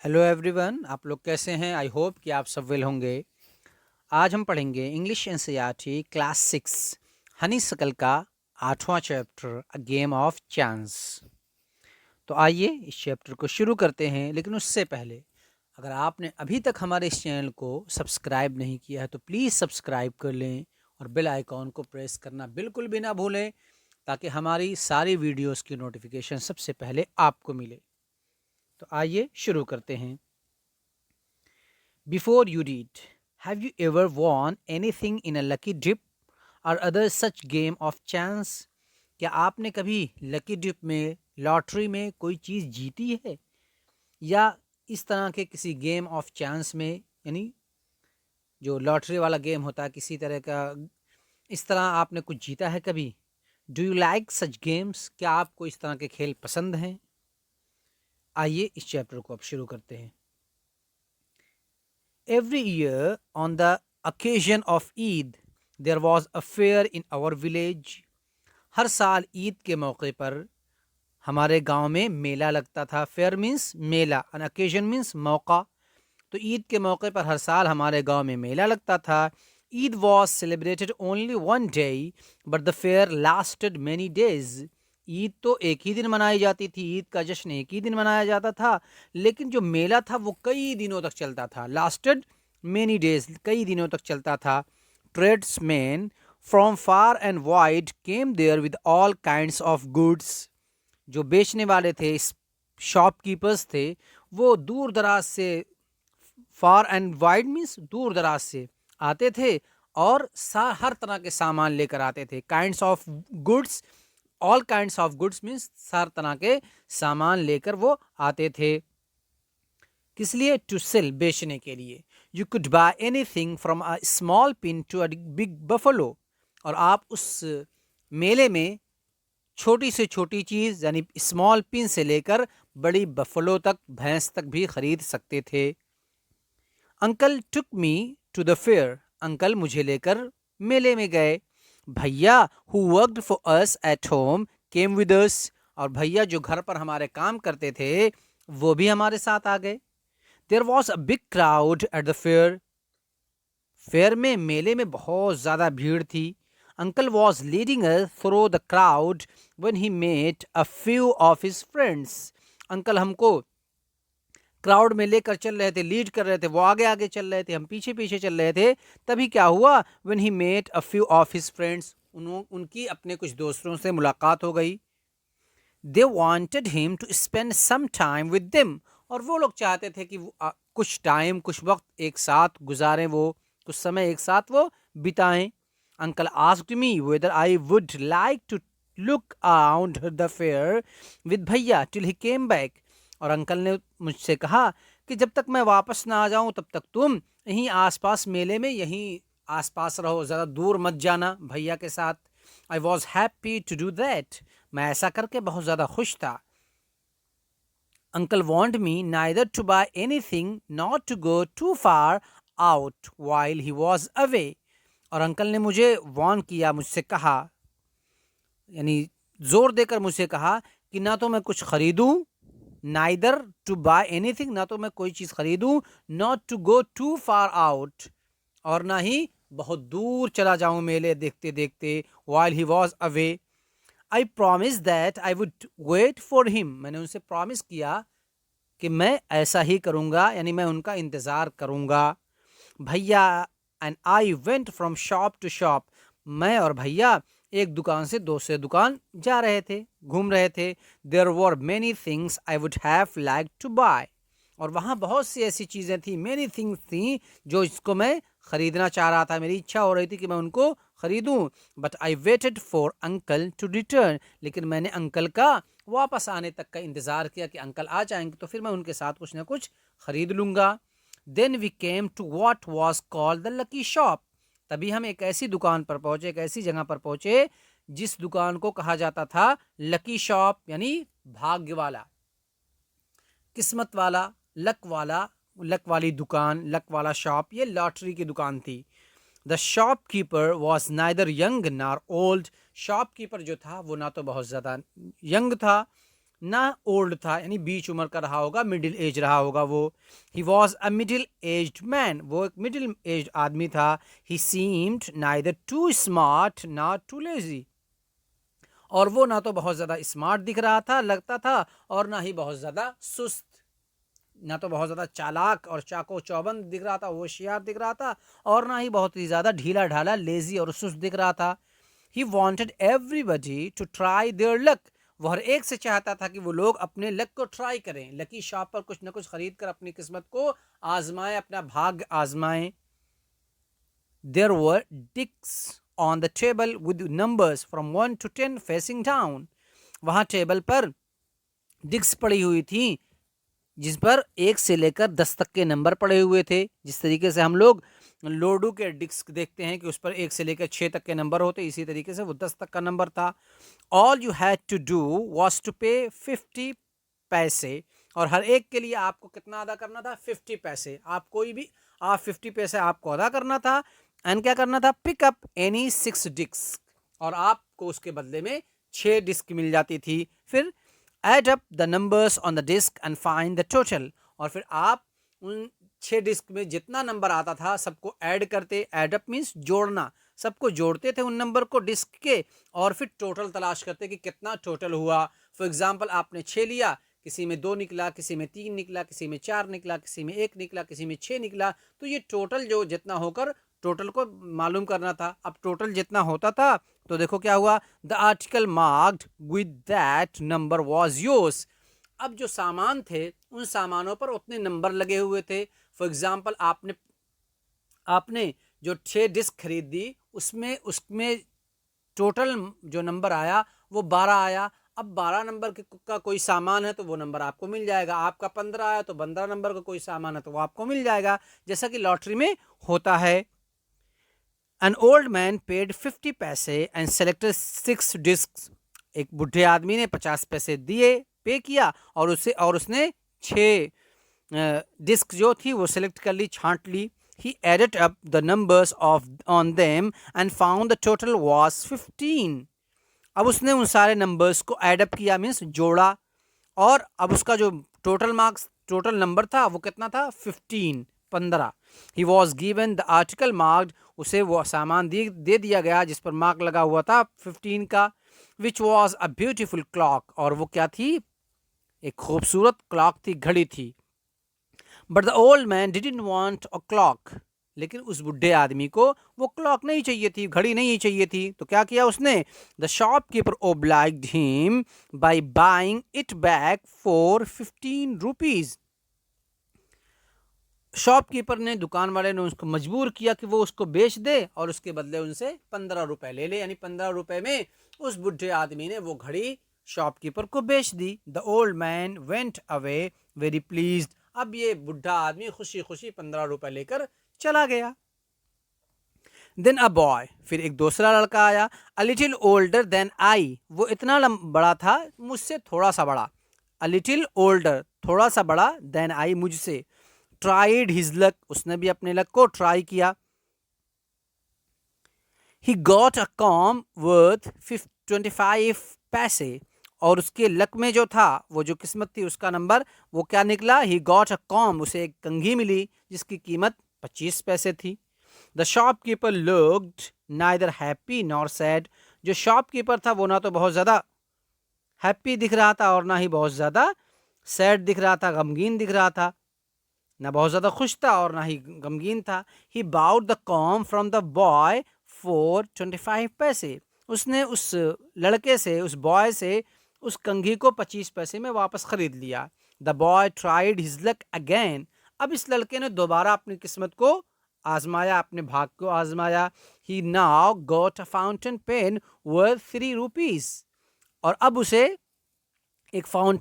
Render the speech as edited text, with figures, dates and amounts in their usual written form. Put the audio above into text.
Hello everyone, आप लोग कैसे हैं? आई होप कि आप सब वेल होंगे। आज हम पढ़ेंगे English NCERT class 6 Honeysuckle का 8वां chapter a game of chance. तो आइए इस चैप्टर को शुरू करते हैं, लेकिन उससे पहले अगर आपने अभी तक हमारे इस चैनल को सब्सक्राइब नहीं किया है तो प्लीज़ सब्सक्राइब कर लें और बेल आइकॉन को प्रेस करना बिल्कुल भी ना भूलें, ताकि हमारी सारी वीडियोस की नोटिफिकेशन सबसे पहले आपको मिले। तो आइए शुरू करते हैं। Before you read, have you ever won anything in a lucky dip or other such game of chance? क्या आपने कभी लकी डिप में, लॉटरी में कोई चीज़ जीती है, या इस तरह के किसी गेम ऑफ चांस में, यानी जो लॉटरी वाला गेम होता है किसी तरह का, इस तरह आपने कुछ जीता है कभी? Do you like such games? क्या आपको इस तरह के खेल पसंद हैं? आइए इस चैप्टर को अब शुरू करते हैं। Every year, on the occasion of Eid, there was a fair in our village. हर साल ईद के मौके पर हमारे गांव में मेला लगता था। Fair means Mela, an occasion means मौका। तो ईद के मौके पर हर साल हमारे गांव में मेला लगता था। Eid was celebrated only one day, but the fair lasted many days. Eid तो एक ही दिन मनाई जाती थी, ईद का जश्न एक ही दिन मनाया जाता था, लेकिन जो मेला था वो कई दिनों तक चलता था। लास्टेड मैनी डेज, कई दिनों तक चलता था। Tradesman from far and wide came there with all kinds of goods. जो बेचने वाले थे, शॉपकीपर्स थे, वो दूर दराज से, फार एंड वाइड मीन्स दूर दराज से आते थे और हर तरह के सामान लेकर आते थे। Kinds of goods, all kinds of goods means हर तरह के सामान लेकर वो आते थे। किस लिए? टू सेल, बेचने के लिए। You could buy anything from a small pin to a big buffalo. और आप उस मेले में छोटी से छोटी चीज़ यानी स्मॉल पिन से लेकर बड़ी बफलो तक, भैंस तक भी खरीद सकते थे। Uncle took me to the fair. Uncle मुझे लेकर मेले में गए। भैया who worked for us at home came with us. और भैया जो घर पर हमारे काम करते थे वो भी हमारे साथ आ गए। There was a big crowd at the fair. Fair में, मेले में बहुत ज़्यादा भीड़ थी। Uncle was leading us through the crowd when he met a few of his friends. Uncle हमको क्राउड में लेकर चल रहे थे, लीड कर रहे थे। वो आगे आगे चल रहे थे, हम पीछे पीछे चल रहे थे। तभी क्या हुआ? When he met a few of his friends, उनकी अपने कुछ दोस्तों से मुलाकात हो गई। They wanted him to spend some time with them. और वो लोग चाहते थे कि कुछ टाइम, कुछ वक्त एक साथ गुजारें, वो कुछ समय एक साथ वो बिताएं। Uncle asked me whether I would like to look around the fair with भैया टिल ही केम बैक। और अंकल ने मुझसे कहा कि जब तक मैं वापस ना आ जाऊं तब तक तुम यहीं आसपास मेले में यहीं आसपास रहो, ज़्यादा दूर मत जाना भैया के साथ। I was happy to do that. मैं ऐसा करके बहुत ज़्यादा खुश था। Uncle want me neither to buy anything not to go too far out while he was away. और अंकल ने मुझे वॉर्न किया, मुझसे कहा, यानी जोर देकर मुझसे कहा कि ना तो मैं कुछ खरीदूं, नाइदर टू बाय एनीथिंग, ना तो मैं कोई चीज़ खरीदूं, not to go too far out, और ना ही बहुत दूर चला जाऊं मेले देखते देखते, while he was away. I promise that I would wait for him. मैंने उनसे प्रॉमिस किया कि मैं ऐसा ही करूँगा, यानी मैं उनका इंतज़ार करूँगा। भैया and I went from shop to shop. मैं और भैया एक दुकान से दूसरे दुकान जा रहे थे, घूम रहे थे। There were many things I would have like to buy. और वहाँ बहुत सी ऐसी चीज़ें थी, मैनी थिंग्स थी, जो इसको मैं ख़रीदना चाह रहा था। मेरी इच्छा हो रही थी कि मैं उनको ख़रीदूँ। But I waited for uncle to return. लेकिन मैंने अंकल का वापस आने तक का इंतज़ार किया कि अंकल आ जाएंगे तो फिर मैं उनके साथ कुछ ना कुछ ख़रीद लूँगा। Then we came to what was called the lucky shop. तभी हम एक ऐसी दुकान पर पहुँचे, एक ऐसी जगह पर पहुँचे जिस दुकान को कहा जाता था लकी शॉप, यानी भाग्य वाला, किस्मत वाला, लक वाला, लक वाली दुकान, लक वाला शॉप। ये लॉटरी की दुकान थी। The shopkeeper was neither young नार ओल्ड। शॉपकीपर जो था वो ना तो बहुत ज़्यादा यंग था, ना ओल्ड था, यानी बीच उम्र का रहा होगा, मिडिल एज रहा होगा वो। He was a middle aged man, वो एक मिडिल एज्ड आदमी था। He seemed neither too smart not too lazy, और वो ना तो बहुत ज़्यादा स्मार्ट दिख रहा था, लगता था, और ना ही बहुत ज़्यादा सुस्त, ना तो बहुत ज़्यादा चालाक और चाको चौबंद दिख रहा था, होशियार दिख रहा था, और ना ही बहुत ही ज़्यादा ढीला ढाला लेजी और सुस्त दिख रहा था। He wanted everybody to try their luck, वो हर एक से चाहता था कि वो लोग अपने लक को ट्राई करें, लकी शॉप पर कुछ ना कुछ खरीद कर अपनी किस्मत को आजमाएं, अपना भाग्य आजमाएं। There were discs on the table with numbers from 1 to 10 facing down. वहां टेबल पर डिस्क पड़ी हुई थी जिस पर 1 से लेकर 10 तक के नंबर पड़े हुए थे। जिस तरीके से हम लोग लोडो के डिस्क देखते हैं कि उस पर 1 से लेकर 6 तक के नंबर होते, इसी तरीके से वो 10 तक का नंबर था। All you had to do was to pay 50 पैसे, और हर एक के लिए आपको कितना अदा करना था? 50 पैसे। आप कोई भी, आप 50 पैसे आपको अदा करना था। एंड क्या करना था? पिक अप एनी 6 डिस्क, और आपको उसके बदले में 6 डिस्क मिल जाती थी। फिर add up the numbers on the disc and find the total, और फिर आप उन 6 डिस्क में जितना नंबर आता था सबको ऐड करते। एड अप मीन्स जोड़ना, सबको जोड़ते थे उन नंबर को डिस्क के, और फिर टोटल तलाश करते कि कितना टोटल हुआ। फॉर एग्जाम्पल आपने 6 लिया, किसी में 2 निकला, किसी में 3 निकला, किसी में 4 निकला, किसी में 1 निकला, किसी में 6 निकला, तो ये टोटल जो जितना होकर टोटल को मालूम करना था। अब टोटल जितना होता था तो देखो क्या हुआ, the article marked with that number was yours. अब जो सामान थे उन सामानों पर उतने नंबर लगे हुए थे। फॉर एग्जाम्पल आपने आपने जो 6 डिस्क खरीद दी, उसमें उसमें टोटल जो नंबर आया वो 12 आया। अब 12 नंबर का कोई सामान है तो वो नंबर आपको मिल जाएगा। आपका 15 आया तो 15 नंबर का कोई सामान है तो वो आपको मिल जाएगा, जैसा कि लॉटरी में होता है। एन ओल्ड मैन पेड 50 पैसे एंड सेलेक्टेड 6 डिस्क। एक बुढ़े आदमी ने 50 पैसे दिए, पे किया, और उसने 6 डिस्क जो थी वो सिलेक्ट कर ली, छांट ली। He added up the numbers of on them and found the total was 15. अब उसने उन सारे नंबर्स को एड अप किया, मीन्स जोड़ा, और अब उसका जो टोटल नंबर था वो कितना था? 15। He was given the article marked, उसे वो सामान दे दिया गया जिस पर मार्क लगा हुआ था 15 का। Which was a beautiful clock, और वो क्या थी? एक खूबसूरत क्लॉक थी, घड़ी थी। But the old man didn't want a clock, लेकिन उस बुढ़े आदमी को वो क्लॉक नहीं चाहिए थी, घड़ी नहीं चाहिए थी। तो क्या किया उसने? The shopkeeper obliged him by buying it back for 15 rupees. Shopkeeper ने, दुकान वाले ने उसको मजबूर किया कि वो उसको बेच दे और उसके बदले उनसे 15 रुपए ले ले, यानी 15 रुपए में उस बुढ़े आदमी ने वो घड़ी शॉपकीपर को बेच दी। The old man went away very pleased. अब ये बुढ़ा आदमी खुशी खुशी 15 रुपए लेकर चला गया। देन अ बॉय, फिर एक दूसरा लड़का आया, a little older than I, वो इतना बड़ा था, मुझसे थोड़ा सा बड़ा। अ लिटिल ओल्डर, थोड़ा सा बड़ा, देन आई, मुझसे। ट्राइड हिज लक, उसने भी अपने लक को ट्राई किया। He got a com worth 25 पैसे, और उसके लक में जो था, वो जो किस्मत थी, उसका नंबर वो क्या निकला? ही गॉट अ कॉम, उसे एक कंघी मिली जिसकी कीमत 25 पैसे थी। The shopkeeper looked neither happy nor sad, जो शॉपकीपर था वो ना तो बहुत ज्यादा हैप्पी दिख रहा था और ना ही बहुत ज्यादा सैड दिख रहा था, गमगीन दिख रहा था, ना बहुत ज्यादा खुश था और ना ही गमगीन था। He bought the comb from the boy for 25 paise, उसने उस लड़के से, उस बॉय से उस कंघी को 25 पैसे में वापस खरीद लिया। The boy tried his luck again, अब इस लड़के ने दोबारा अपनी किस्मत को आजमाया, अपने भाग को आजमाया। He now got a fountain pen worth 3 rupees, और अब उसे एक फाउंटेन